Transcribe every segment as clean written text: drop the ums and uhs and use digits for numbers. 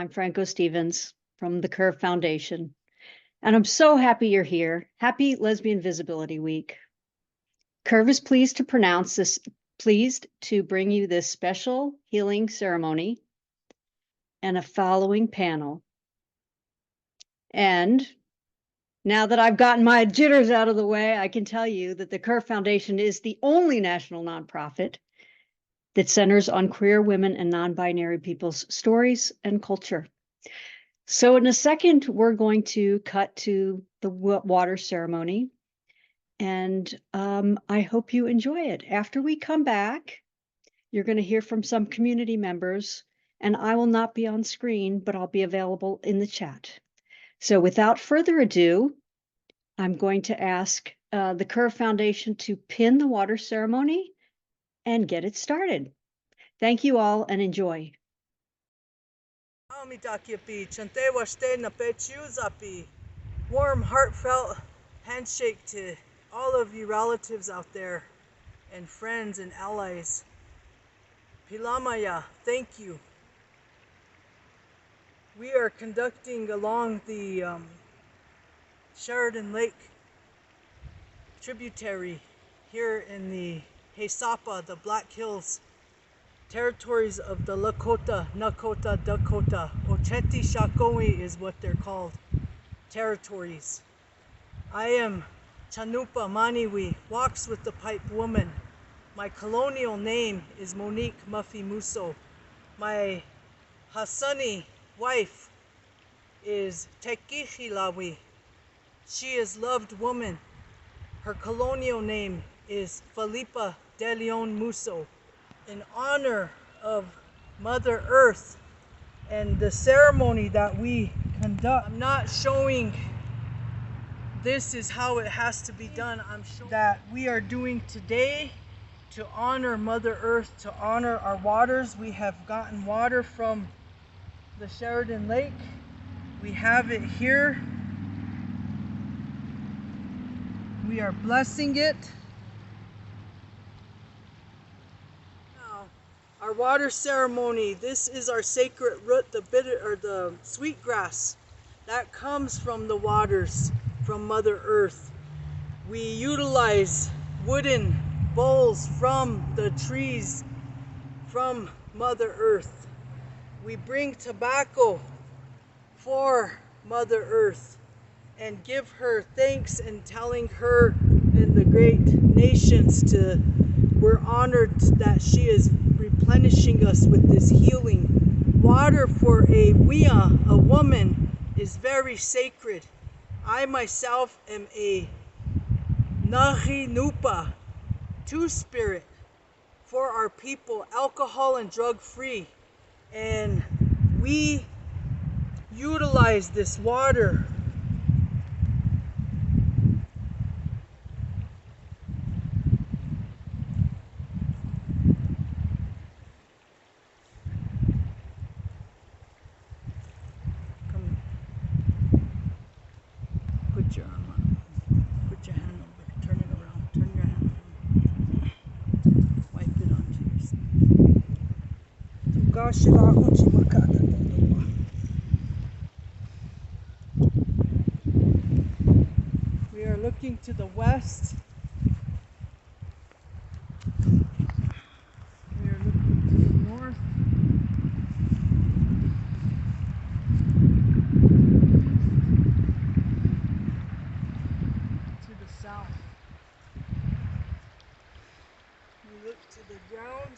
I'm Franco Stevens from the Curve Foundation, and I'm so happy you're here. Happy Lesbian Visibility Week. Curve is pleased to bring you this special healing ceremony and a following panel. And now that I've gotten my jitters out of the way, I can tell you that the Curve Foundation is the only national nonprofit that centers on queer women and non-binary people's stories and culture. So in a second, we're going to cut to the water ceremony, and I hope you enjoy it. After we come back, you're going to hear from some community members, and I will not be on screen, but I'll be available in the chat. So without further ado, I'm going to ask the Curve Foundation to pin the water ceremony and get it started. Thank you all and enjoy. Warm, heartfelt handshake to all of you relatives out there and friends and allies. Pilamaya, thank you. We are conducting along the Sheridan Lake tributary here in the Haisapa, the Black Hills territories of the Lakota, Nakota, Dakota. Oceti Shakoi is what they're called, territories. I am Chanupa Maniwi, walks with the pipe woman. My colonial name is Monique Muffy Muso. My Hassani wife is Tekihilawi. She is loved woman. Her colonial name is Felipa de Leon Muso. In honor of Mother Earth and the ceremony that we conduct, I'm not showing this is how it has to be done. I'm showing that we are doing today to honor Mother Earth, to honor our waters. We have gotten water from the Sheridan Lake. We have it here. We are blessing it. Now, our water ceremony, this is our sacred root, the bitter or the sweetgrass that comes from the waters, from Mother Earth. We utilize wooden bowls from the trees from Mother Earth. We bring tobacco for Mother Earth and give her thanks and telling her and the great nations we're honored that she is replenishing us with this healing. Water for a wia, a woman, is very sacred. I myself am a Nahi Nupa, two-spirit for our people, alcohol and drug-free. And we utilize this water put your arm on. Put your hand over. Turn it around. Turn your hand around. Wipe it onto your We are looking to the west. We are looking to the north. To the south. We look to the ground.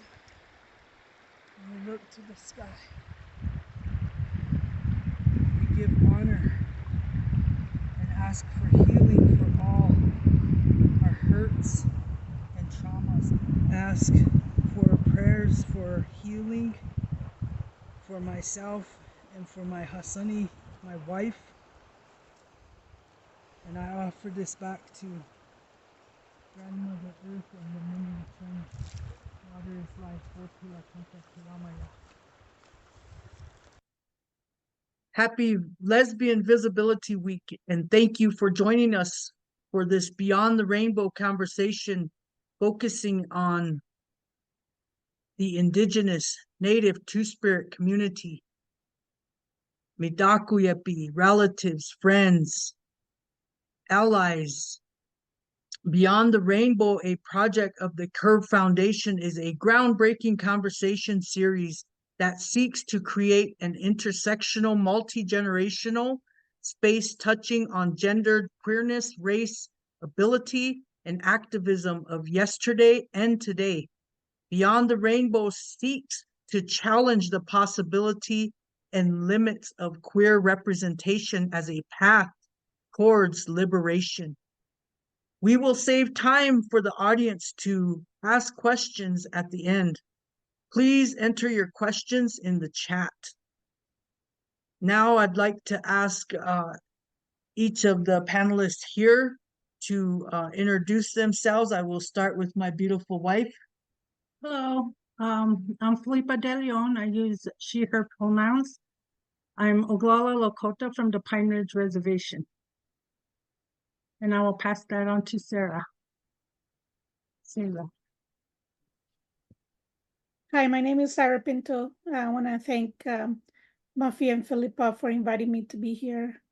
And we look to the sky. We give honor and ask for healing for all our hurts and traumas. Ask for prayers for healing for myself and for my Hassani, my wife. And I offer this back to Grandmother Earth and the many friends. Water is life. Happy Lesbian Visibility Week, and thank you for joining us for this Beyond the Rainbow conversation focusing on the Indigenous Native Two-Spirit community. Midakuyepi, relatives, friends, allies. Beyond the Rainbow, a project of the Curve Foundation, is a groundbreaking conversation series that seeks to create an intersectional, multi-generational space touching on gender, queerness, race, ability, and activism of yesterday and today. Beyond the Rainbow seeks to challenge the possibility and limits of queer representation as a path towards liberation. We will save time for the audience to ask questions at the end. Please enter your questions in the chat. Now I'd like to ask each of the panelists here to introduce themselves. I will start with my beautiful wife. Hello, I'm Felipa De Leon. I use she, her pronouns. I'm Oglala Lakota from the Pine Ridge Reservation. And I will pass that on to Sarah. Sarah. Hi, my name is Sarah Pinto. I want to thank Muffy and Felipa for inviting me to be here.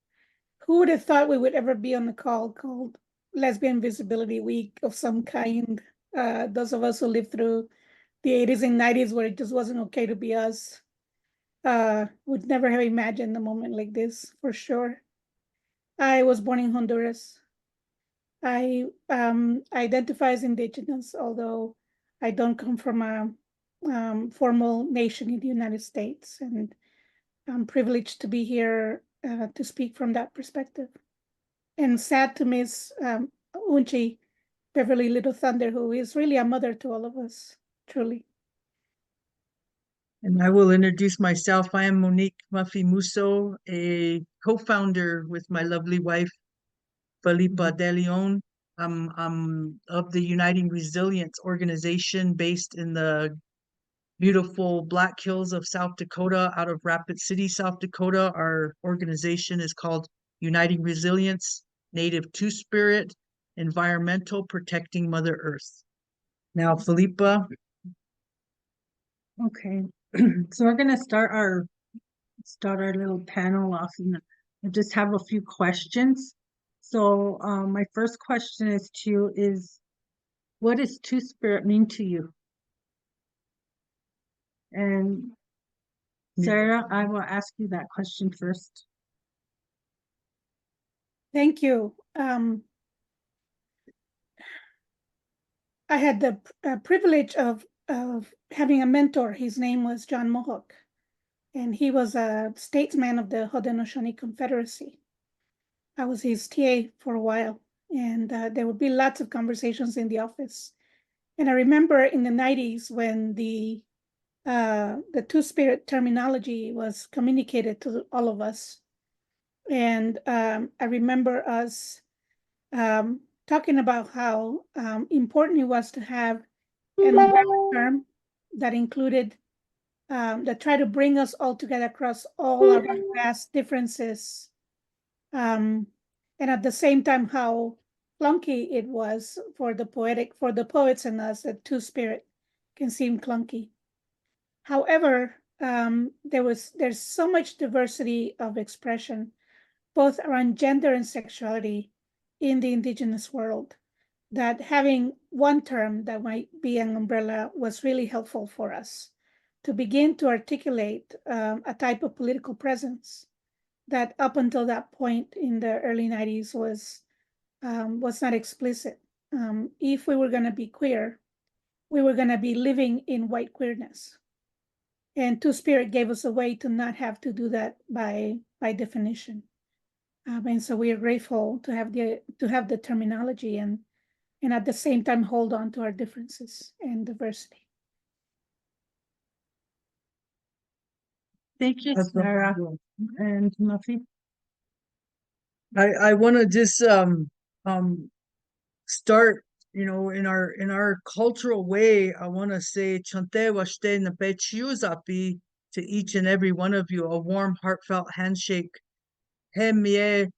Who would have thought we would ever be on the call called Lesbian Visibility Week of some kind? Those of us who lived through the 80s and 90s where it just wasn't okay to be us would never have imagined a moment like this, for sure. I was born in Honduras. I identify as Indigenous, although I don't come from a formal nation in the United States, and I'm privileged to be here to speak from that perspective. And sad to miss Unchi, Beverly Little Thunder, who is really a mother to all of us, truly. And I will introduce myself. I am Monique Muffy Musso, a co-founder with my lovely wife, Felipa De Leon. I'm of the Uniting Resilience organization based in the beautiful Black Hills of South Dakota, out of Rapid City, South Dakota. Our organization is called Uniting Resilience, Native Two-Spirit, Environmental, Protecting Mother Earth. Now, Felipa. Okay, so we're gonna start our little panel off, and I just have a few questions. So my first question is to you is, what does Two-Spirit mean to you? And Sarah, I will ask you that question first. Thank you. I had the privilege of having a mentor. His name was John Mohawk, and he was a statesman of the Haudenosaunee Confederacy. I was his TA for a while, and there would be lots of conversations in the office. And I remember in the 90s when the Two-Spirit terminology was communicated to all of us. And I remember us talking about how important it was to have an umbrella term that included, that tried to bring us all together across all of our vast differences. And at the same time, how clunky it was for the poets in us, that Two-Spirit can seem clunky. However, there's so much diversity of expression, both around gender and sexuality in the Indigenous world, that having one term that might be an umbrella was really helpful for us to begin to articulate a type of political presence that up until that point in the early 90s was not explicit. If we were going to be queer, we were going to be living in white queerness. And Two-Spirit gave us a way to not have to do that by definition. And so we are grateful to have the terminology and at the same time hold on to our differences and diversity. Thank you, Sarah and Muffy. I want to just start, in our cultural way. I want to say Chante Washte Napechiuzapi to each and every one of you, a warm, heartfelt handshake. Hemie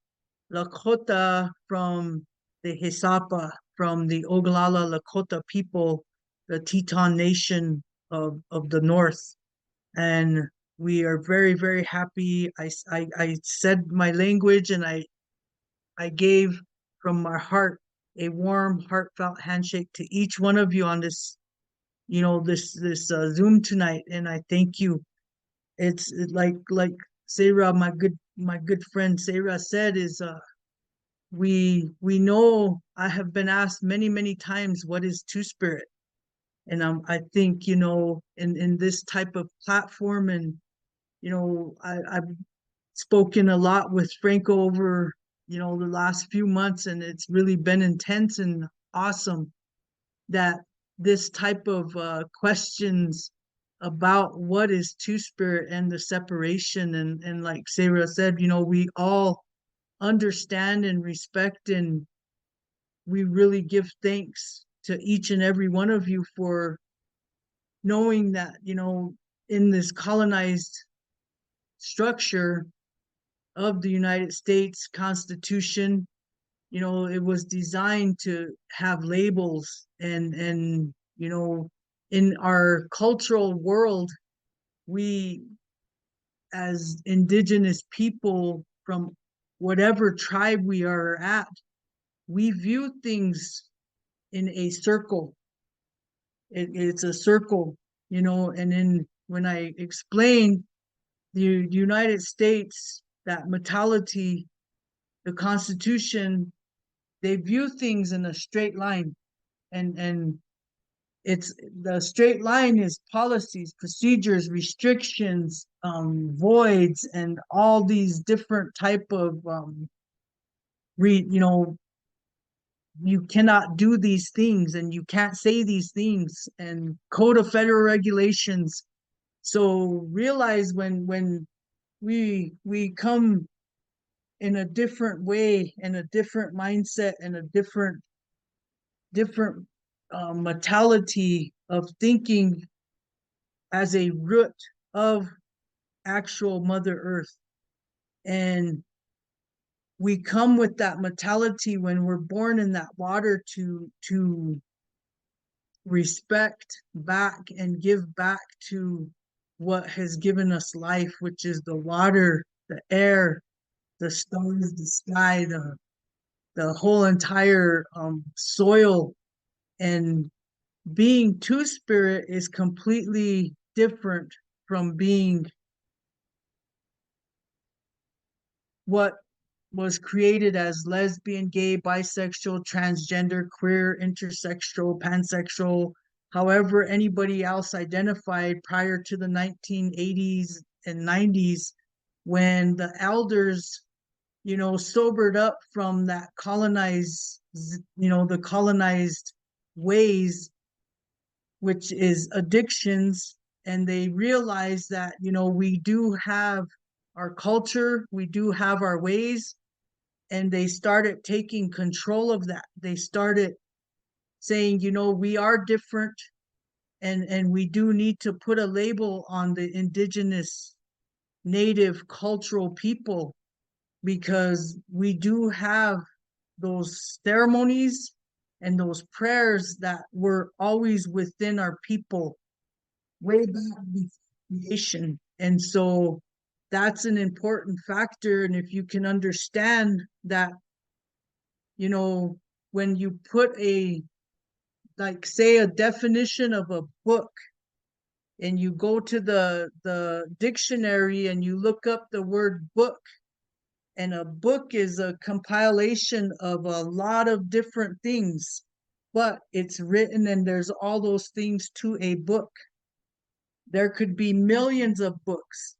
Lakota from the Hisapa, from the Oglala Lakota people, the Teton Nation of the North. And We are very, very happy. I said my language, and I gave from my heart a warm, heartfelt handshake to each one of you on this, this Zoom tonight, and I thank you. It's like Sarah, my good friend Sarah said, is we know, I have been asked many, many times, what is Two Spirit? And I think, in this type of platform, and I've spoken a lot with Franco over, the last few months, and it's really been intense and awesome that this type of questions about what is Two Spirit and the separation, and like Sarah said, we all understand and respect, and we really give thanks to each and every one of you for knowing that, in this colonized structure of the United States Constitution, it was designed to have labels, and in our cultural world, we, as indigenous people from whatever tribe we are at, we view things in a circle. It's a circle, and then when I explain the United States, that mentality, the Constitution, they view things in a straight line, and it's the straight line is policies, procedures, restrictions, voids, and all these different type of you cannot do these things, and you can't say these things, and Code of Federal Regulations. So realize when we come in a different way, and a different mindset, and a different mentality of thinking as a root of actual Mother Earth. And we come with that mentality when we're born in that water to respect back and give back to what has given us life, which is the water, the air, the stars, the sky, the whole entire soil. And being Two Spirit is completely different from being what was created as lesbian, gay, bisexual, transgender, queer, intersexual, pansexual, however anybody else identified prior to the 1980s and 90s, when the elders, sobered up from that the colonized ways, which is addictions, and they realize that, we do have our culture, we do have our ways, and they started taking control of that. They started saying, we are different, and we do need to put a label on the indigenous native cultural people, because we do have those ceremonies and those prayers that were always within our people way back before creation. And so that's an important factor. And if you can understand that, when you put say a definition of a book, and you go to the dictionary and you look up the word book, and a book is a compilation of a lot of different things, but it's written, and there's all those things to a book. There could be millions of books.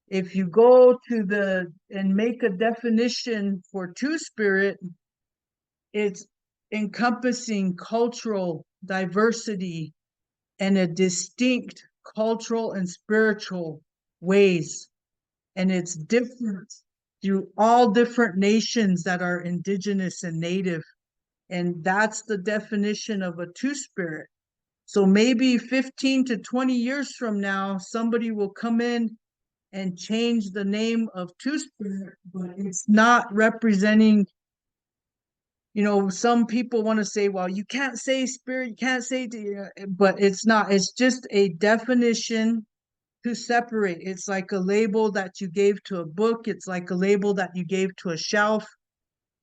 If you go to and make a definition for Two Spirit, it's encompassing cultural diversity and a distinct cultural and spiritual ways. And it's different through all different nations that are indigenous and native. And that's the definition of a Two Spirit. So maybe 15 to 20 years from now, somebody will come in and change the name of Two Spirit, but it's not representing, some people want to say, well, you can't say spirit, you can't say, but it's not. It's just a definition to separate. It's like a label that you gave to a book. It's like a label that you gave to a shelf.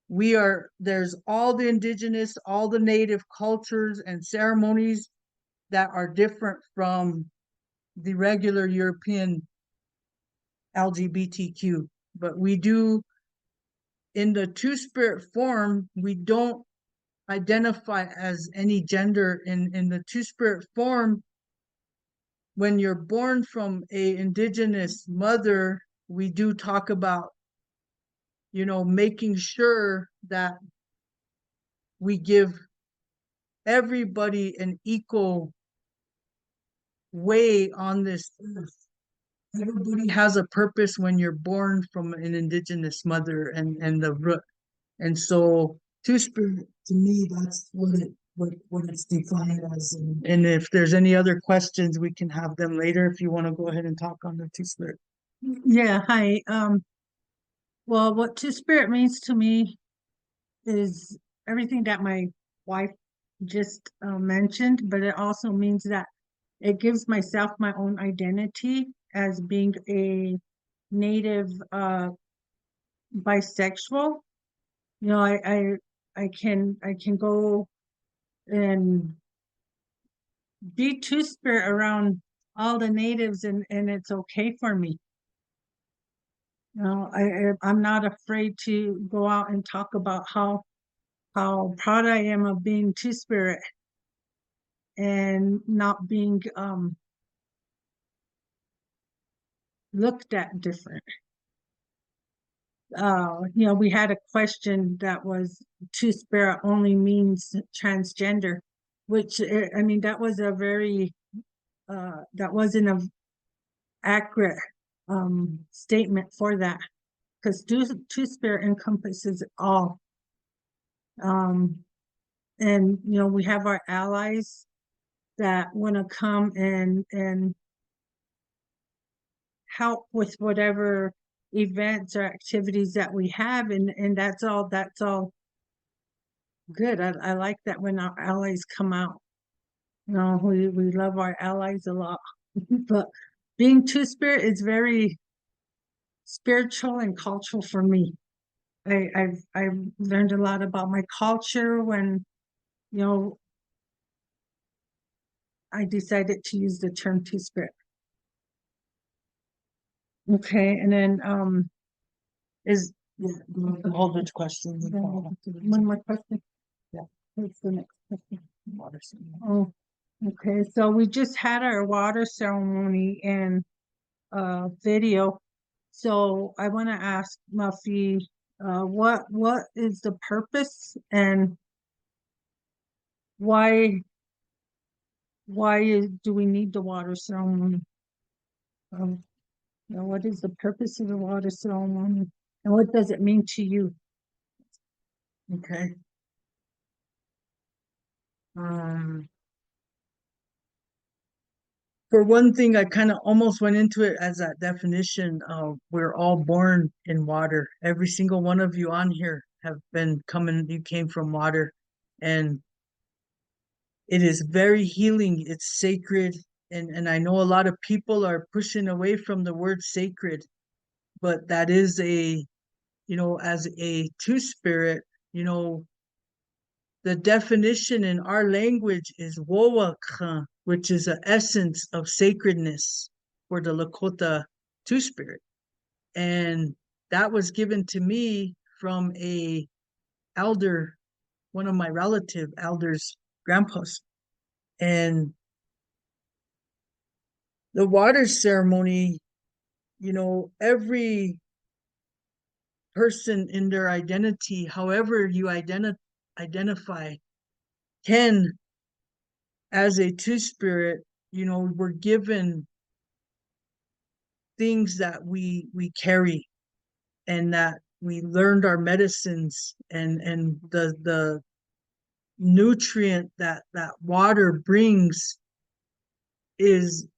There's all the indigenous, all the native cultures and ceremonies that are different from the regular European LGBTQ. But we do, in the two-spirit form, we don't identify as any gender. In the two-spirit form, when you're born from a indigenous mother, we do talk about, making sure that we give everybody an equal way on this earth. Everybody has a purpose when you're born from an indigenous mother and the root. And so two-spirit, to me, that's what it's defined as. And if there's any other questions, we can have them later if you want to go ahead and talk on the two-spirit. Yeah, hi. Well, what two-spirit means to me is everything that my wife just mentioned, but it also means that it gives myself my own identity as being a native bisexual. I can go and be two-spirit around all the natives, and it's okay for me. I'm not afraid to go out and talk about how proud I am of being two-spirit and not being looked at different. We had a question that was two-spirit only means transgender, which that was a very that wasn't a accurate statement for that, because two-spirit encompasses all. And we have our allies that want to come and help with whatever events or activities that we have, and that's all good. I like that when our allies come out. We love our allies a lot. But being two-spirit is very spiritual and cultural for me. I've learned a lot about my culture when I decided to use the term two-spirit. Okay, and then is Hold the questions. one more question? Yeah. What's the next question? Oh, okay, so we just had our water ceremony and video. So I want to ask Muffy, what is the purpose and why do we need the water ceremony? What is the purpose of the water ceremony and what does it mean to you? Okay. For one thing, I kind of almost went into it as that definition of we're all born in water. Every single one of you on here you came from water, and it is very healing. It's sacred. And I know a lot of people are pushing away from the word sacred, but that is as a two-spirit, the definition in our language is Wowaka, which is an essence of sacredness for the Lakota two-spirit. And that was given to me from a elder, one of my elders' grandpas. And the water ceremony, every person in their identity, however you identify, can, as a two-spirit, we're given things that we carry and that we learned our medicines and the nutrient that water brings is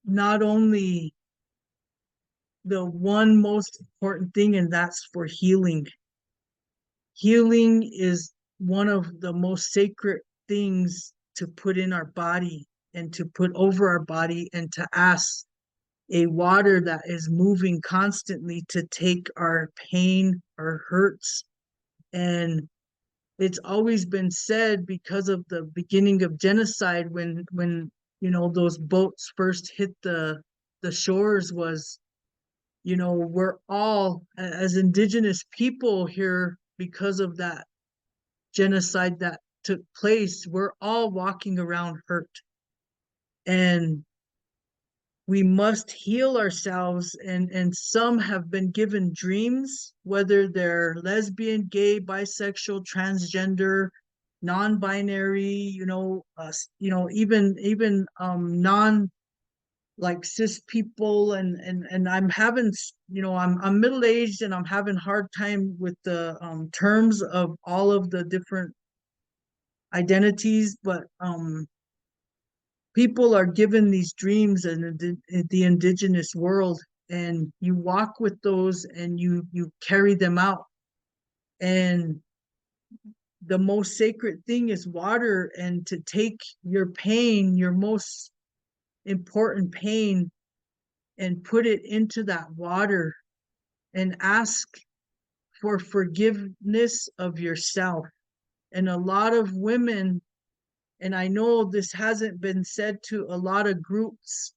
not only the one most important thing, and that's for healing. Healing is one of the most sacred things to put in our body and to put over our body and to ask a water that is moving constantly to take our pain, our hurts. And it's always been said, because of the beginning of genocide, when those boats first hit the shores, was, we're all, as indigenous people here, because of that genocide that took place, we're all walking around hurt. And we must heal ourselves, and some have been given dreams, whether they're lesbian, gay, bisexual, transgender, non-binary, even non, like, cis people. And I'm having, I'm middle-aged, and I'm having hard time with the terms of all of the different identities, but people are given these dreams in the indigenous world, and you walk with those, and you carry them out. And the most sacred thing is water, and to take your pain, your most important pain, and put it into that water, and ask for forgiveness of yourself. And a lot of women, and I know this hasn't been said to a lot of groups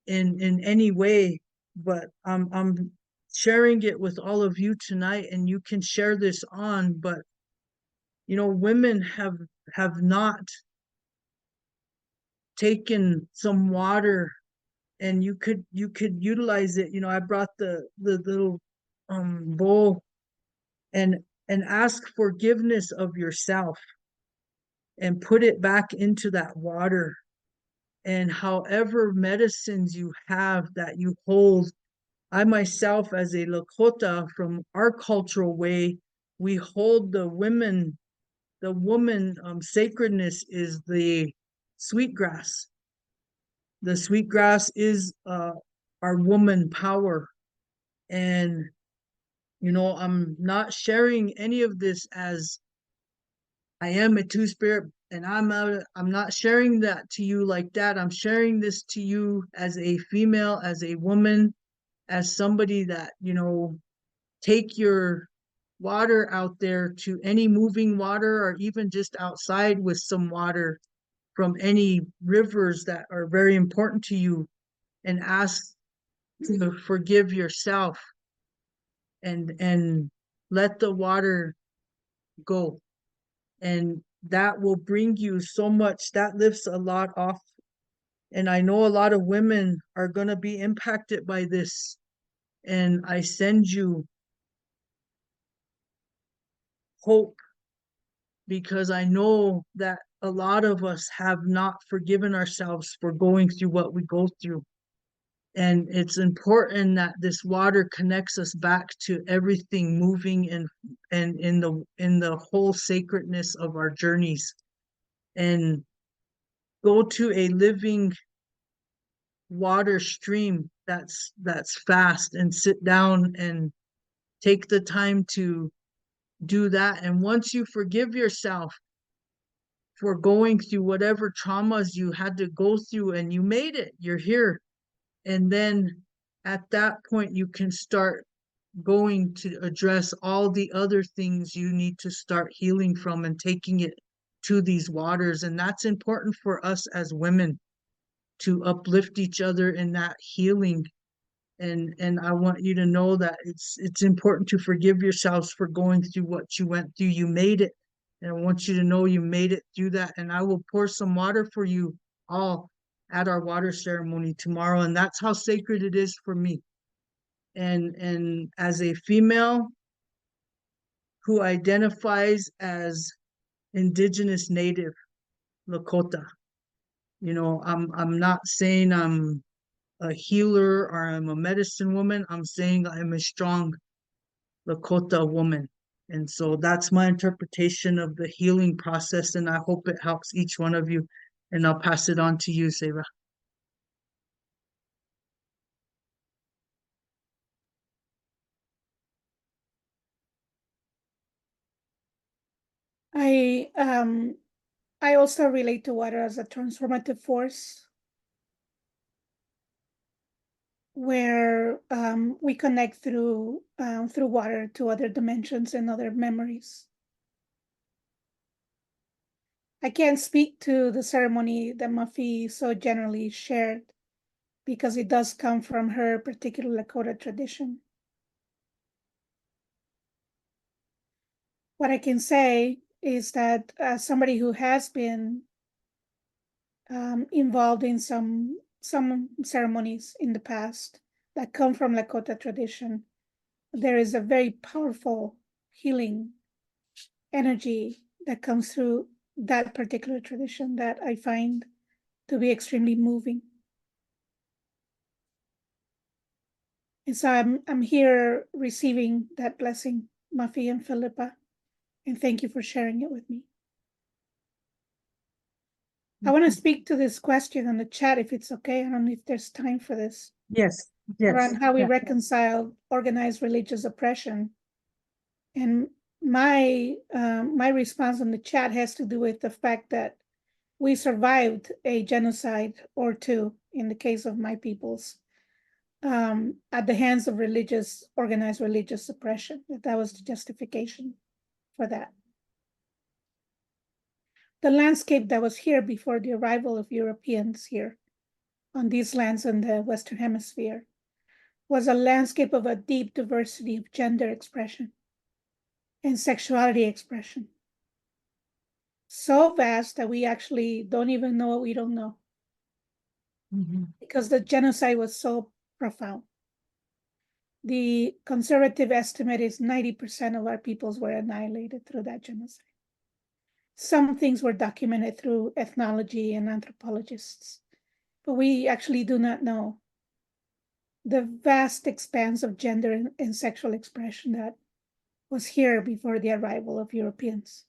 in any way, but I'm sharing it with all of you tonight, and you can share this on. But women have not taken some water, and you could utilize it. I brought the little bowl, and ask forgiveness of yourself, and put it back into that water. And however medicines you have that you hold, I myself, as a Lakota, from our cultural way, we hold the woman sacredness is the sweetgrass. The sweetgrass is our woman power. And I'm not sharing any of this as I am a two-spirit, and I'm not sharing that to you like that. I'm sharing this to you as a female, as a woman, as somebody that, take your water out there to any moving water, or even just outside with some water from any rivers that are very important to you, and ask to forgive yourself, and let the water go. And that will bring you so much, that lifts a lot off. And I know a lot of women are going to be impacted by this, and I send you hope, because I know that a lot of us have not forgiven ourselves for going through what we go through. And it's important that this water connects us back to everything moving, and in the whole sacredness of our journeys. And go to a living water stream that's fast, and sit down and take the time to do that. And once you forgive yourself for going through whatever traumas you had to go through, and you made it, you're here. And then at that point, you can start going to address all the other things you need to start healing from, and taking it to these waters. And that's important for us as women, to uplift each other in that healing. And I want you to know that it's important to forgive yourselves for going through what you went through. You made it. And I want you to know you made it through that. And I will pour some water for you all at our water ceremony tomorrow. And that's how sacred it is for me. And as a female who identifies as Indigenous Native Lakota, I'm not saying I'm a healer or I'm a medicine woman. I'm saying I'm a strong Lakota woman. And so that's my interpretation of the healing process, and I hope it helps each one of you. And I'll pass it on to you, Sarah. I also relate to water as a transformative force. where we connect through water to other dimensions and other memories. I can't speak to the ceremony that Mafi so generally shared because it does come from her particular Lakota tradition. What I can say is that as somebody who has been involved in some ceremonies in the past that come from Lakota tradition, there is a very powerful healing energy that comes through that particular tradition that I find to be extremely moving. And so I'm here receiving that blessing, Mafi and Philippa, and thank you for sharing it with me. I want to speak to this question on the chat if it's okay. I don't know if there's time for this. Yes, Around how we yeah. reconcile organized religious oppression. And my response on the chat has to do with the fact that we survived a genocide or two in the case of my peoples at the hands of organized religious oppression. That was the justification for that. The landscape that was here before the arrival of Europeans here on these lands in the Western Hemisphere was a landscape of a deep diversity of gender expression and sexuality expression. So vast that we actually don't even know what we don't know. Because the genocide was so profound. The conservative estimate is 90% of our peoples were annihilated through that genocide. Some things were documented through ethnology and anthropologists, but we actually do not know the vast expanse of gender and sexual expression that was here before the arrival of Europeans.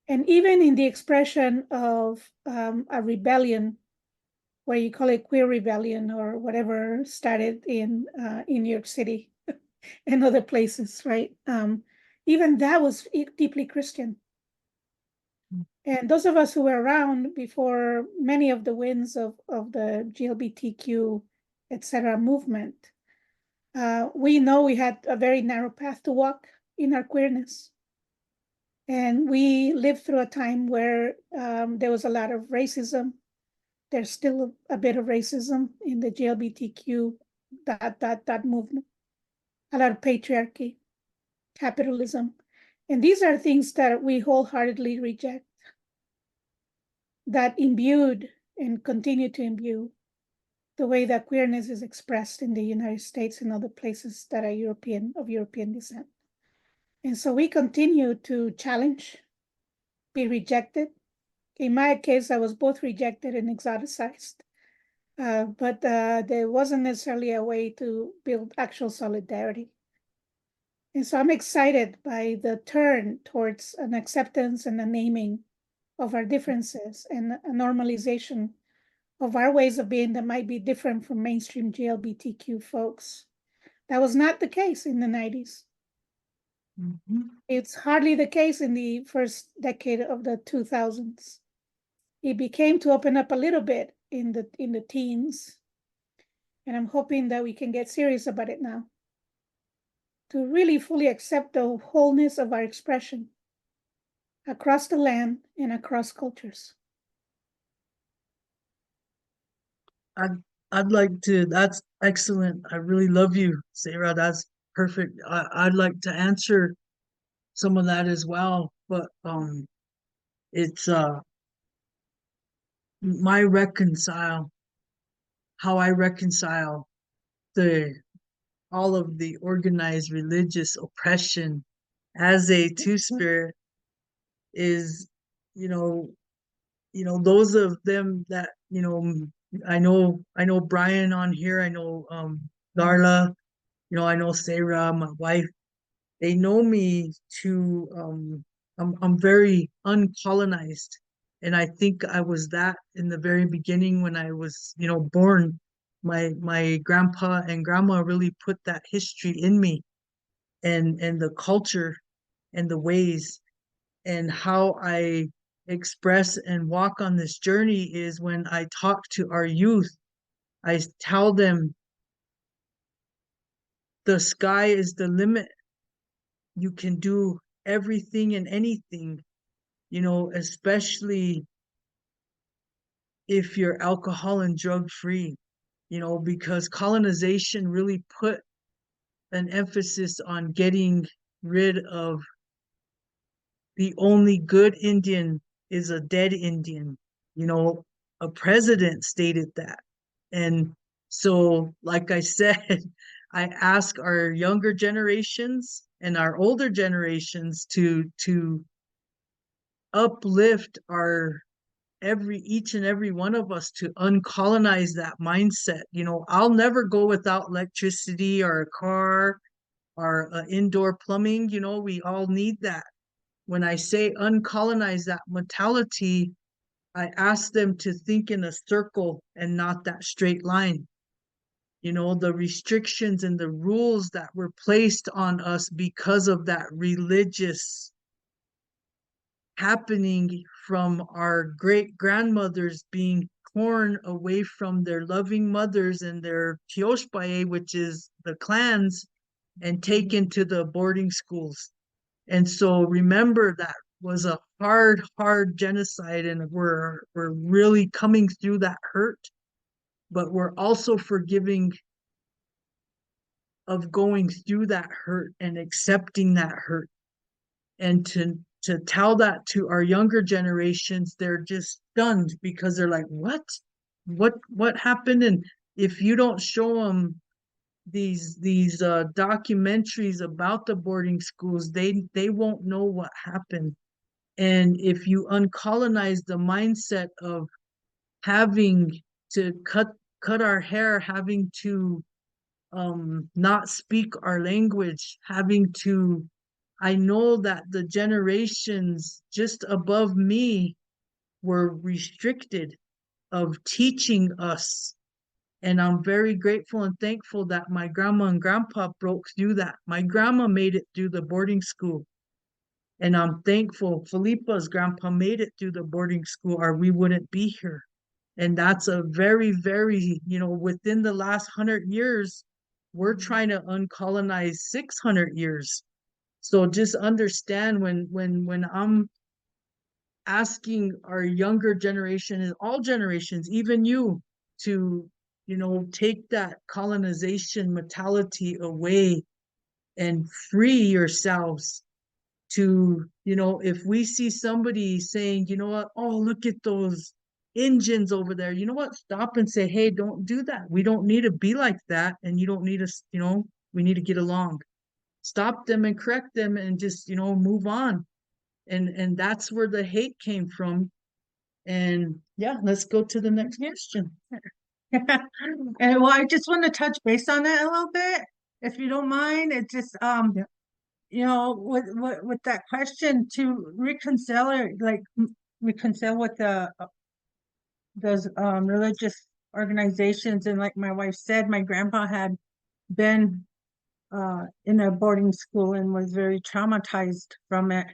And even in the expression of a rebellion, where you call it queer rebellion or whatever, started in New York City and other places, right? Even that was deeply Christian. And those of us who were around before many of the winds of the GLBTQ, et cetera, movement, we know we had a very narrow path to walk in our queerness. And we lived through a time where there was a lot of racism. There's still a bit of racism in the GLBTQ, that movement, a lot of patriarchy, capitalism. And these are things that we wholeheartedly reject, that imbued and continue to imbue the way that queerness is expressed in the United States and other places that are of European descent. And so we continue to challenge, be rejected. In my case, I was both rejected and exoticized, but there wasn't necessarily a way to build actual solidarity. And so I'm excited by the turn towards an acceptance and a naming of our differences and a normalization of our ways of being that might be different from mainstream GLBTQ folks. That was not the case in the 90s. It's hardly the case in the first decade of the 2000s. It began to open up a little bit in the teens. And I'm hoping that we can get serious about it now, to really fully accept the wholeness of our expression across the land and across cultures. I'd like to, that's excellent. I really love you, Sarah. That's perfect. I'd like to answer some of that as well, but it's my how I reconcile all of the organized religious oppression as a two-spirit is, those of them that, I know Brian on here, I know Darla, I know Sarah, my wife. They know me to I'm very uncolonized. And I think I was that in the very beginning when I was, born. My grandpa and grandma really put that history in me, and the culture and the ways, and how I express and walk on this journey is when I talk to our youth. I tell them the sky is the limit. You can do everything and anything, you know, especially if you're alcohol and drug free, you know, because colonization really put an emphasis on getting rid of the only good Indian is a dead Indian. You know, a president stated that. And so, like I said, I ask our younger generations and our older generations to uplift our each and every one of us to uncolonize that mindset. You know, I'll never go without electricity or a car or indoor plumbing. You know, we all need that. When I say uncolonize that mentality, I ask them to think in a circle and not that straight line. You know, the restrictions and the rules that were placed on us because of that religious happening from our great grandmothers being torn away from their loving mothers and their tioshpaye, which is the clans, and taken to the boarding schools. And so remember that was a hard genocide, and we're really coming through that hurt, but we're also forgiving of going through that hurt and accepting that hurt. And to tell that to our younger generations, they're just stunned because they're like, what happened? And if you don't show them these documentaries about the boarding schools, they won't know what happened. And if you uncolonize the mindset of having to cut our hair, having to not speak our language, having to, I know that the generations just above me were restricted of teaching us. And I'm very grateful and thankful that my grandma and grandpa broke through that. My grandma made it through the boarding school. And I'm thankful Felipa's grandpa made it through the boarding school, or we wouldn't be here. And that's a very, very, you know, within the last 100 years, we're trying to uncolonize 600 years. So just understand when I'm asking our younger generation and all generations, even you, to, you know, take that colonization mentality away and free yourselves to, you know, if we see somebody saying, you know what, oh, look at those Indians over there, you know what, stop and say, hey, don't do that. We don't need to be like that. And you don't need us, you know, we need to get along. Stop them and correct them and just, you know, move on. And that's where the hate came from. And yeah, let's go to the next question. And well, I just want to touch base on that a little bit, if you don't mind. It just Yeah. you know, with that question, to reconcile, like reconcile with the those religious organizations. And like my wife said, my grandpa had been in a boarding school and was very traumatized from it,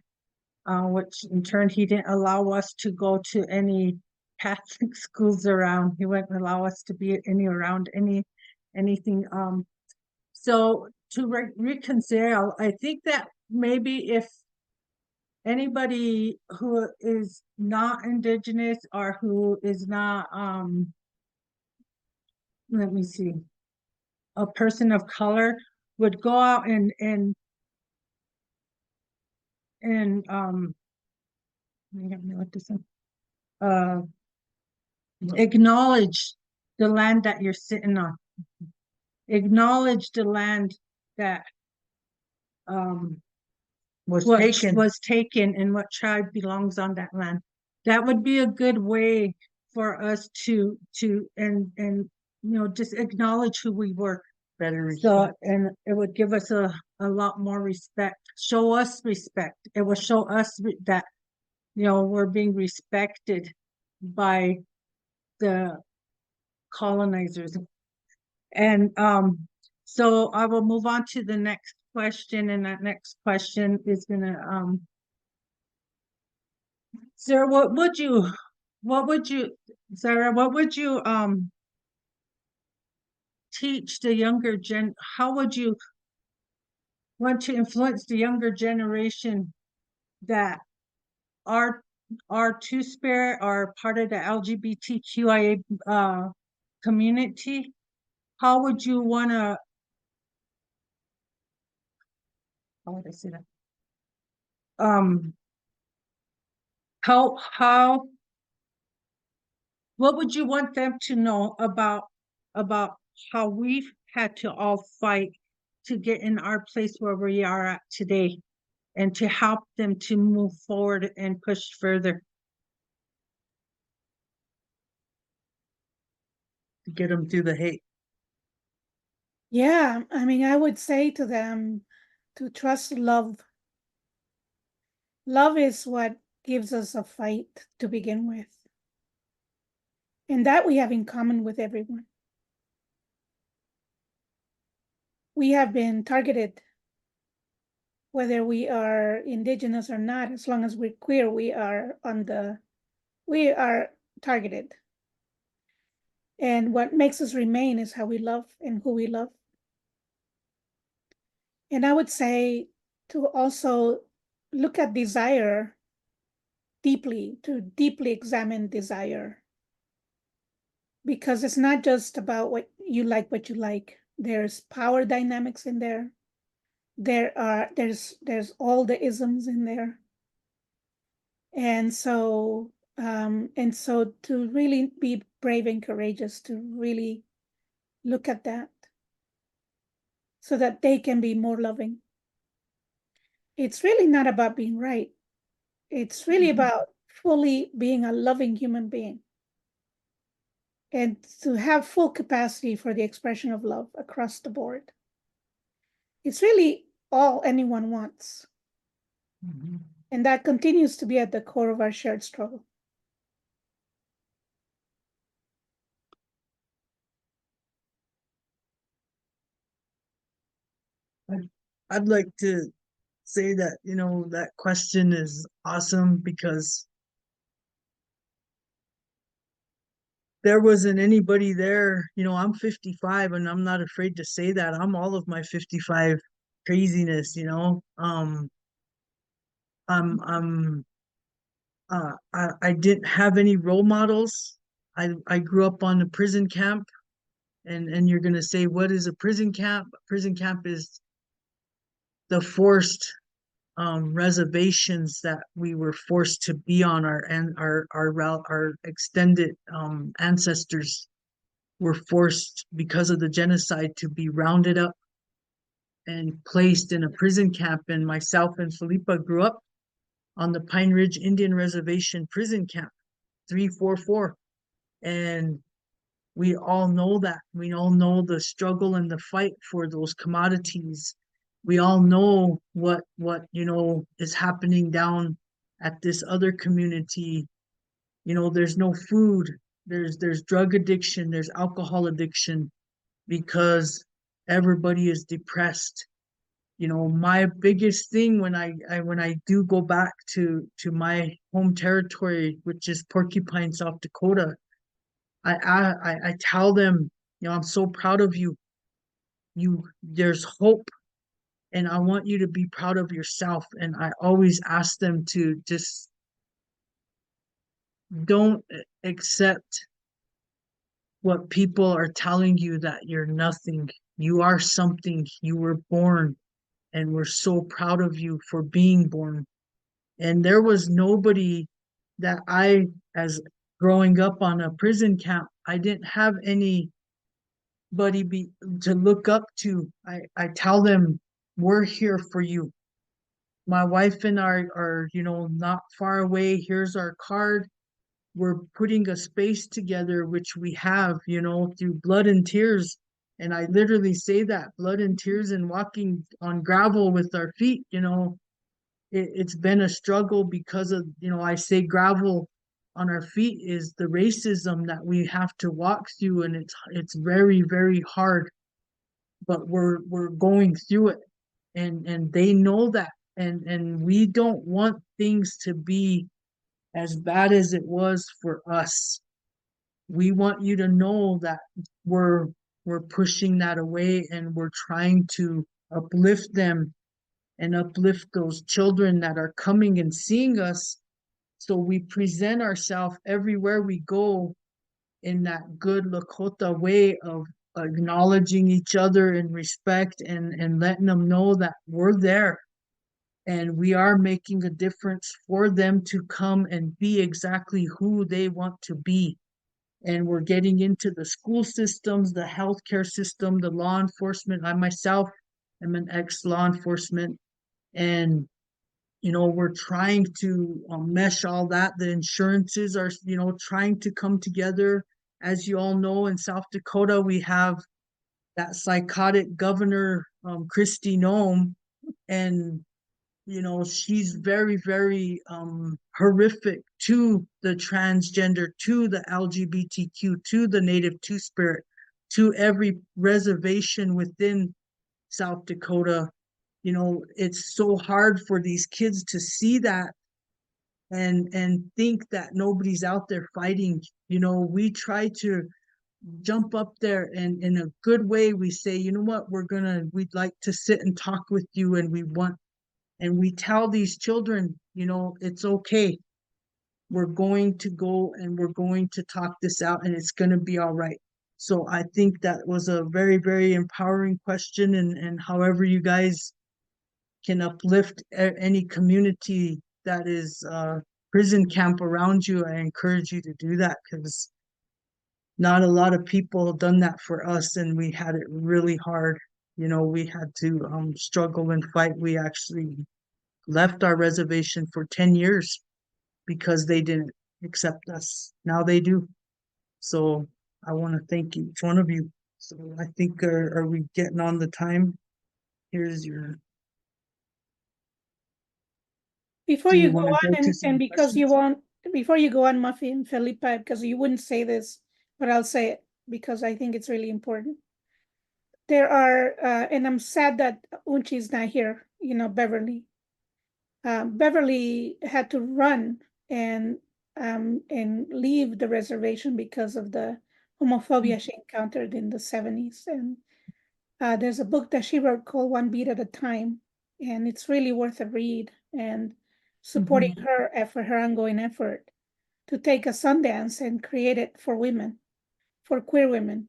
which in turn he didn't allow us to go to any Catholic schools around. He wouldn't allow us to be around anything. So to reconcile, I think that maybe if anybody who is not indigenous or who is not let me see, a person of color would go out and I don't know what to say, acknowledge the land that you're sitting on, acknowledge the land that was taken and what tribe belongs on that land. That would be a good way for us to and you know, just acknowledge who we were Better so, respect. and it would give us a lot more respect, show us respect. It will show us that, you know, we're being respected by the colonizers. And so I will move on to the next question, and that next question is gonna Sarah, what would you Sarah, what would you teach the younger how would you want to influence the younger generation that are Two-Spirit, are part of the LGBTQIA community, how would you wanna, how would I say that? How what would you want them to know about how we've had to all fight to get in our place where we are at today, and to help them to move forward and push further? To get them through the hate. Yeah, I mean, I would say to them to trust love. Love is what gives us a fight to begin with. And that we have in common with everyone. We have been targeted, whether we are indigenous or not. As long as we're queer, we are targeted. And what makes us remain is how we love and who we love. And I would say to also look at desire deeply, to deeply examine desire. Because it's not just about what you like. There's power dynamics in there. There's all the isms in there. And so to really be brave and courageous, to really look at that so that they can be more loving. It's really not about being right. It's really about fully being a loving human being and to have full capacity for the expression of love across the board. It's really all anyone wants. And that continues to be at the core of our shared struggle. I'd like to say that, that question is awesome because there wasn't anybody there. I'm 55 and I'm not afraid to say that. I'm all of my 55 craziness, I didn't have any role models. I grew up on a prison camp, and you're gonna say, what is a prison camp? A prison camp is the forced reservations that we were forced to be on. Our extended ancestors were forced because of the genocide to be rounded up and placed in a prison camp. And myself and Felipa grew up on the Pine Ridge Indian Reservation prison camp, 344. And we all know that. We all know the struggle and the fight for those commodities. We all know what is happening down at this other community. There's no food, there's drug addiction, there's alcohol addiction, because everybody is depressed. My biggest thing when I do go back to my home territory, which is Porcupine, South Dakota, I tell them, I'm so proud of you. There's hope, and I want you to be proud of yourself. And I always ask them to just don't accept what people are telling you, that you're nothing. You are something. You were born, and we're so proud of you for being born. And there was nobody that as growing up on a prison camp, I didn't have anybody to look up to. I tell them, we're here for you. My wife and I are, not far away. Here's our card. We're putting a space together, which we have, through blood and tears. And I literally say that, blood and tears, and walking on gravel with our feet. It's been a struggle because of, I say gravel on our feet is the racism that we have to walk through, and it's very, very hard, but we're going through it, and they know that, and we don't want things to be as bad as it was for us. We want you to know that we're pushing that away, and we're trying to uplift them and uplift those children that are coming and seeing us. So we present ourselves everywhere we go in that good Lakota way of acknowledging each other in respect and letting them know that we're there and we are making a difference for them to come and be exactly who they want to be. And we're getting into the school systems, the healthcare system, the law enforcement. I myself am an ex-law enforcement, and we're trying to mesh all that. The insurances are, trying to come together. As you all know, in South Dakota, we have that psychotic governor, Kristi Noem, and she's very, very horrific to the transgender, to the LGBTQ, to the Native Two-Spirit, to every reservation within South Dakota. It's so hard for these kids to see that and think that nobody's out there fighting. We try to jump up there and in a good way we say, you know what, we'd like to sit and talk with you, and we tell these children, it's okay. We're going to go and we're going to talk this out and it's going to be all right. So I think that was a very, very empowering question, and however you guys can uplift any community that is prison camp around you, I encourage you to do that, because not a lot of people have done that for us, and we had it really hard. We had to struggle and fight. We actually left our reservation for 10 years because they didn't accept us. Now they do. So I want to thank each one of you. So I think, are we getting on the time? Here's your. Before Do you you go want to on, go to and some because you questions? want, before you go on, Muffy and Felipa, because you wouldn't say this, but I'll say it because I think it's really important. There are, and I'm sad that Unchi's not here, Beverly. Beverly had to run and leave the reservation because of the homophobia she encountered in the 70s. And there's a book that she wrote called One Beat at a Time, and it's really worth a read, and supporting her effort, her ongoing effort to take a Sundance and create it for women, for queer women,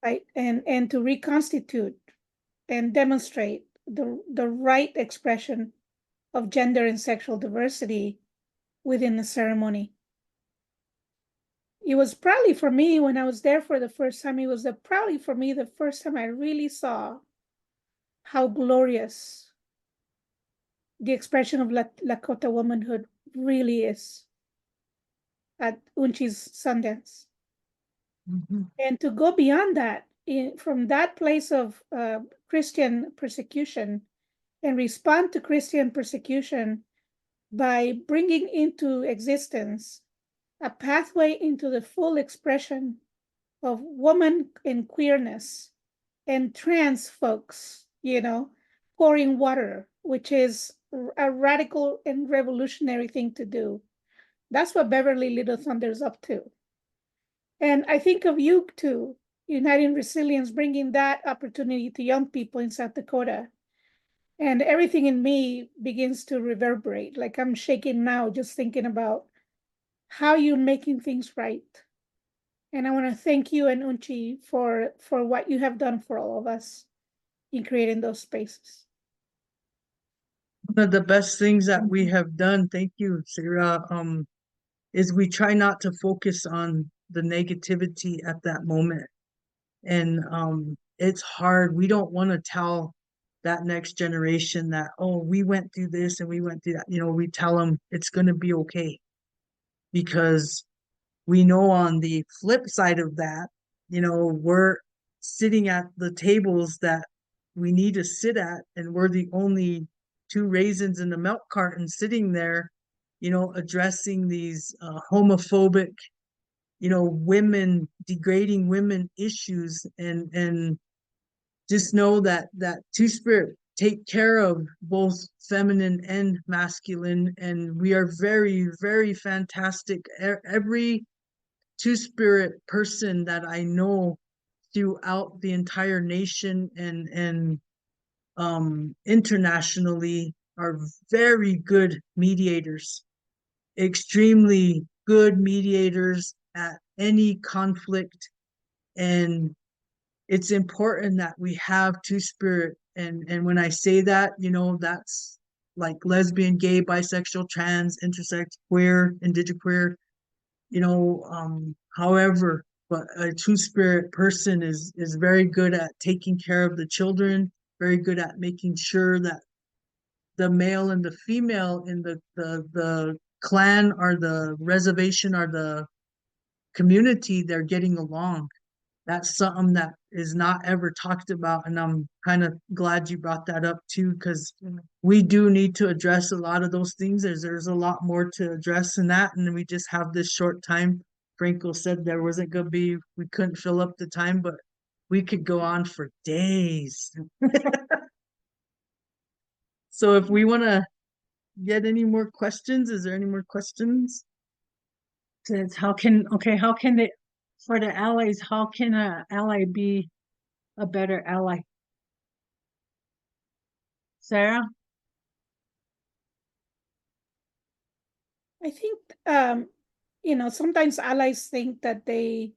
right? And to reconstitute and demonstrate the right expression of gender and sexual diversity within the ceremony. It was probably for me, when I was there for the first time, it was probably for me the first time I really saw how glorious the expression of Lakota womanhood really is at Unchi's Sundance. And to go beyond that, from that place of Christian persecution, and respond to Christian persecution by bringing into existence a pathway into the full expression of woman and queerness and trans folks, pouring water, which is a radical and revolutionary thing to do. That's what Beverly Little Thunder is up to. And I think of you too, Uniting Resilience, bringing that opportunity to young people in South Dakota. And everything in me begins to reverberate. Like I'm shaking now just thinking about how you're making things right. And I want to thank you and Unchi for what you have done for all of us in creating those spaces. One of the best things that we have done, thank you, Sarah, is we try not to focus on the negativity at that moment. And it's hard. We don't want to tell that next generation that, oh, we went through this and we went through that. We tell them it's going to be okay, because we know on the flip side of that, we're sitting at the tables that we need to sit at, and we're the only two raisins in the milk carton sitting there, addressing these homophobic, women, degrading women issues, and just know that Two-Spirit take care of both feminine and masculine, and we are very, very fantastic. Every Two-Spirit person that I know throughout the entire nation and internationally are very good mediators, extremely good mediators at any conflict. And it's important that we have two-spirit. And when I say that, that's like lesbian, gay, bisexual, trans, intersex, queer, indigiqueer, however, but a two-spirit person is very good at taking care of the children, very good at making sure that the male and the female in the clan or the reservation or the community, they're getting along. That's something that is not ever talked about, and I'm kind of glad you brought that up too, because we do need to address a lot of those things. There's a lot more to address in that, and we just have this short time. Franco said there wasn't gonna be, we couldn't fill up the time, but we could go on for days. So if we want to get any more questions, is there any more questions? Says, how can they, for the allies, how can a ally be a better ally? Sarah? I think, sometimes allies think that they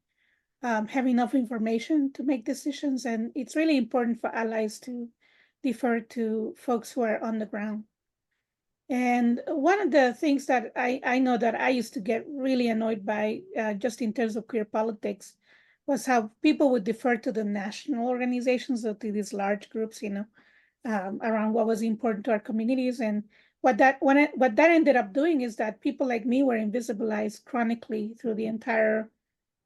have enough information to make decisions, and it's really important for allies to defer to folks who are on the ground. And one of the things that I know that I used to get really annoyed by, just in terms of queer politics, was how people would defer to the national organizations or to these large groups, around what was important to our communities. And what that ended up doing is that people like me were invisibilized chronically through the entire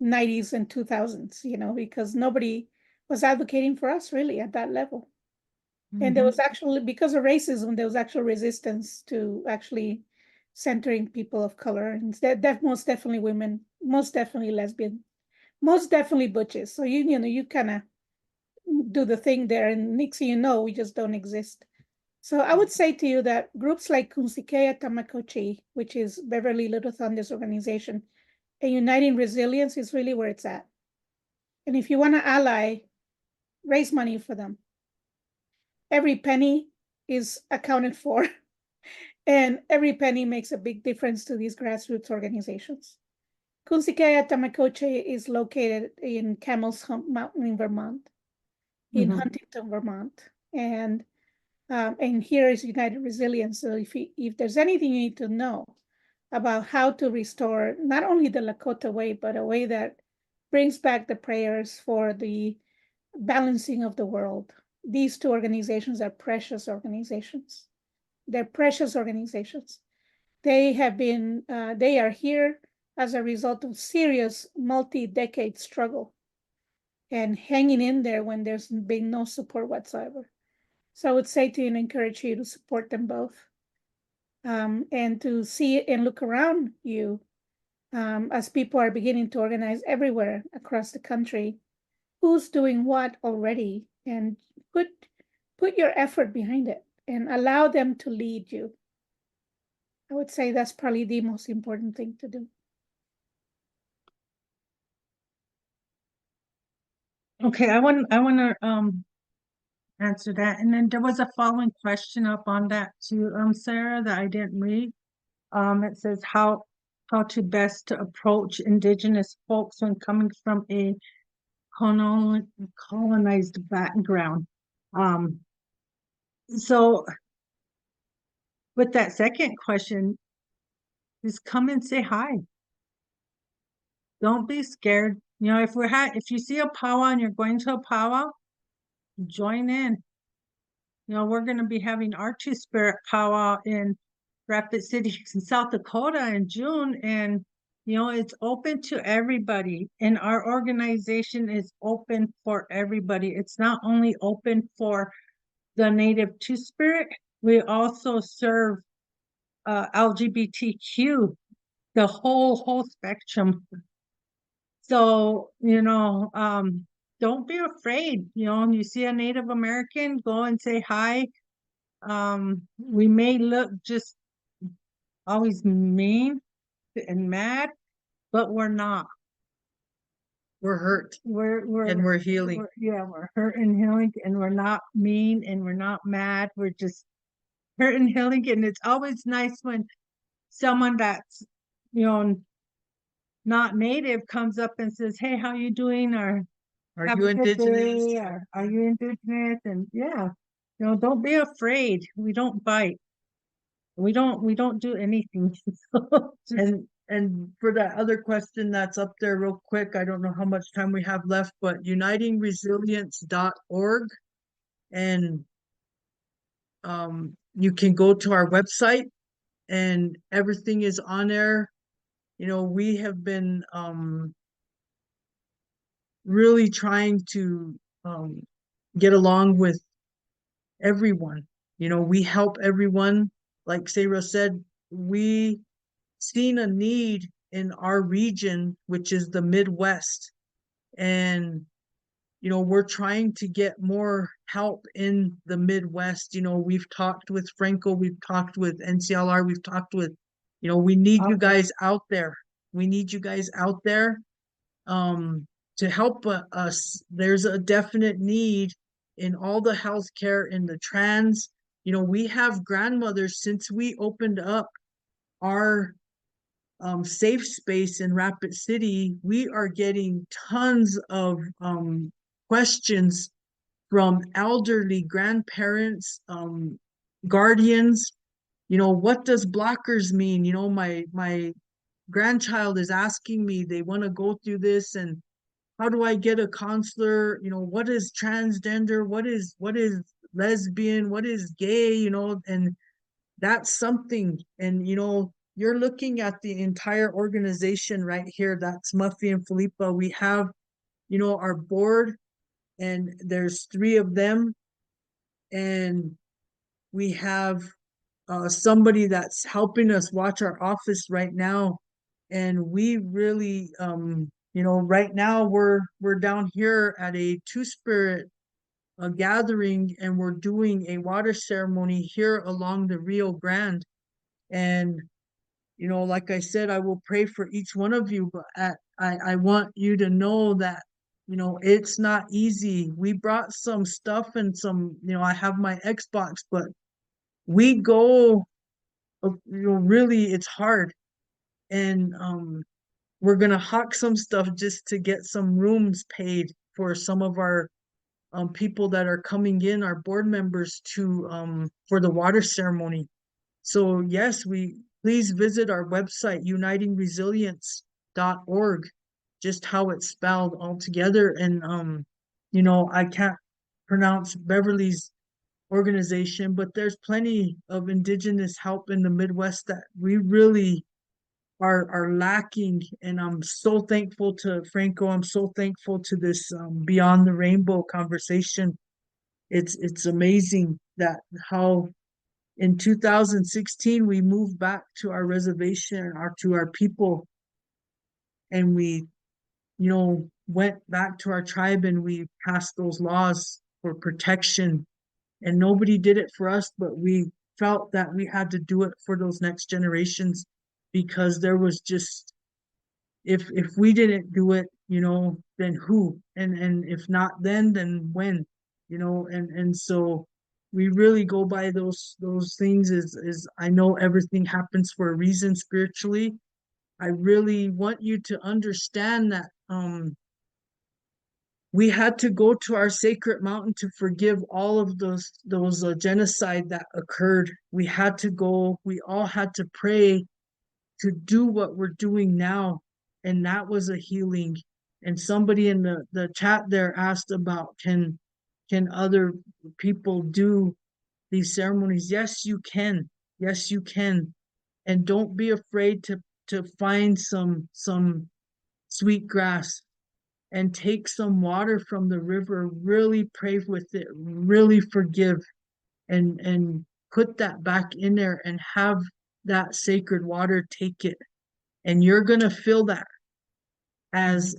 90s and 2000s, because nobody was advocating for us really at that level. And there was actually, because of racism, there was actual resistance to actually centering people of color. And most definitely women, most definitely lesbian, most definitely butches. So you kind of do the thing there, and next thing you know, we just don't exist. So I would say to you that groups like Kunsikea Tamakochi, which is Beverly Little Thunder's organization, and Uniting Resilience is really where it's at. And if you want to ally, raise money for them. Every penny is accounted for, and every penny makes a big difference to these grassroots organizations. Kunsikea Tamakochi is located in Camel's Hump Mountain in Vermont, in Huntington, Vermont. And here is United Resilience. So if there's anything you need to know about how to restore not only the Lakota way, but a way that brings back the prayers for the balancing of the world, these two organizations are precious organizations. They're precious organizations. They are here as a result of serious multi-decade struggle and hanging in there when there's been no support whatsoever. So I would say to you and encourage you to support them both, and to see and look around you, as people are beginning to organize everywhere across the country, who's doing what already, and put your effort behind it and allow them to lead you. I would say that's probably the most important thing to do. Okay, I want to answer that. And then there was a following question up on that too, Sarah, that I didn't read. It says how to best to approach Indigenous folks when coming from a colonized background. So with that second question, just come and say hi. Don't be scared. If you see a powwow and you're going to a powwow, join in. We're going to be having our Two-Spirit powwow in Rapid City in South Dakota in June, and it's open to everybody, and our organization is open for everybody. It's not only open for the Native Two-Spirit, we also serve LGBTQ, the whole spectrum. So don't be afraid. You see a Native American, go and say hi. We may look just always mean and mad, but we're not. We're hurt we're and we're healing. yeah, we're hurt and healing, and we're not mean and we're not mad. We're just hurt and healing, and it's always nice when someone that's, you know, not native comes up and says, "Hey, how you doing?" or Are "Have you a good indigenous? day," or "Are you indigenous?" And yeah, you know, don't be afraid. We don't bite. We don't do anything. So just And for that other question that's up there real quick, I don't know how much time we have left, but unitingresilience.org, and you can go to our website and everything is on there. You know, we have been really trying to get along with everyone. You know, we help everyone. Like Sarah said, we seen a need in our region, which is the Midwest. And, you know, we're trying to get more help in the Midwest. You know, we've talked with Franco, we've talked with NCLR, we've talked with, you know, we need you guys out there. We need you guys out there to help us. There's a definite need in all the healthcare in the trans. You know, we have grandmothers since we opened up our safe space in Rapid City. We are getting tons of questions from elderly grandparents, guardians. You know, what does blockers mean? You know, my grandchild is asking me, they want to go through this, and how do I get a counselor? You know, what is transgender? What is lesbian? What is gay? You know, and that's something. And you know, you're looking at the entire organization right here. That's Muffy and Felipa. We have, you know, our board, and there's 3 of them, and we have somebody that's helping us watch our office right now. And we really you know, right now we're down here at a Two-Spirit gathering, and we're doing a water ceremony here along the Rio Grande. And you know, like I said, I will pray for each one of you, but I want you to know that, you know, it's not easy. We brought some stuff and some, you know, I have my Xbox, but we go, you know, really, it's hard. And we're gonna hawk some stuff just to get some rooms paid for some of our people that are coming in, our board members, to for the water ceremony. So yes, we please visit our website, unitingresilience.org, just how it's spelled all together. And you know, I can't pronounce Beverly's organization, but there's plenty of indigenous help in the Midwest that we really are lacking. And I'm so thankful to Franco. I'm so thankful to this Beyond the Rainbow conversation. It's amazing that how in 2016 we moved back to our reservation or to our people, and we, you know, went back to our tribe, and we passed those laws for protection. And nobody did it for us, but we felt that we had to do it for those next generations, because there was just, if we didn't do it, you know, then who? And if not then when? You know, and so we really go by those things. Is I know everything happens for a reason spiritually. I really want you to understand that we had to go to our sacred mountain to forgive all of those genocide that occurred. We had to go, we all had to pray to do what we're doing now, and that was a healing. And somebody in the chat there asked about, can other people do these ceremonies? Yes, you can. Yes, you can. And don't be afraid to find some sweet grass and take some water from the river, really pray with it, really forgive, and put that back in there and have that sacred water, take it. And you're gonna feel that. As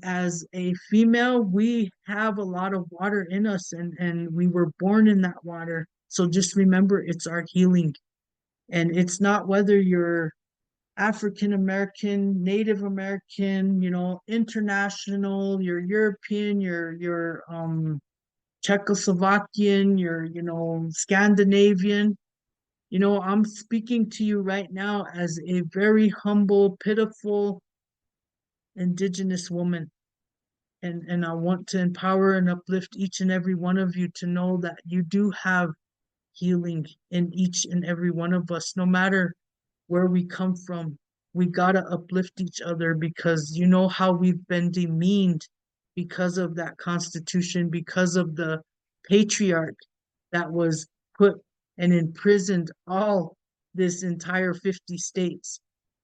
a female, we have a lot of water in us, and we were born in that water. So just remember, it's our healing. And it's not whether you're African American, Native American, you know, international, your European, your Czechoslovakian, your, you know, Scandinavian. You know, I'm speaking to you right now as a very humble, pitiful Indigenous woman. And I want to empower and uplift each and every one of you to know that you do have healing in each and every one of us, no matter where we come from. We gotta uplift each other because you know how we've been demeaned because of that constitution, because of the patriarch that was put and imprisoned all this entire 50 states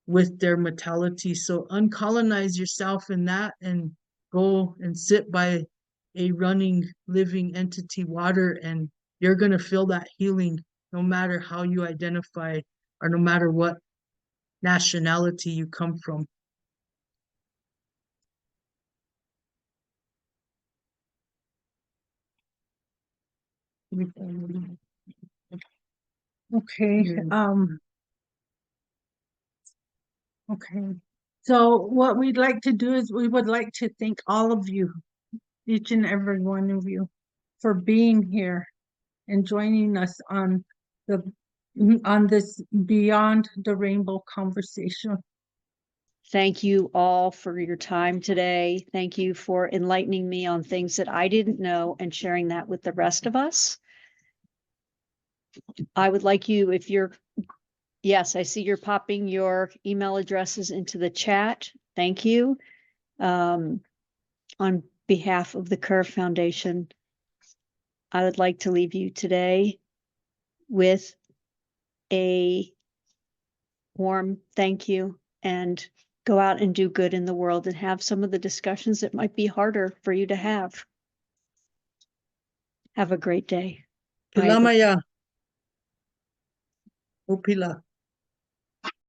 with their mentality. So uncolonize yourself in that and go and sit by a running, living entity water, and you're going to feel that healing no matter how you identify or no matter what nationality you come from. Okay, Yeah. okay. So what we'd like to do is we would like to thank all of you, each and every one of you, for being here and joining us on this Beyond the Rainbow conversation. Thank you all for your time today. Thank you for enlightening me on things that I didn't know and sharing that with the rest of us. I would like you, if you're, yes, I see you're popping your email addresses into the chat. Thank you. On behalf of the Kerr Foundation, I would like to leave you today with a warm thank you, and go out and do good in the world and have some of the discussions that might be harder for you to have. Have a great day. Bye. Pilamaya. Opila.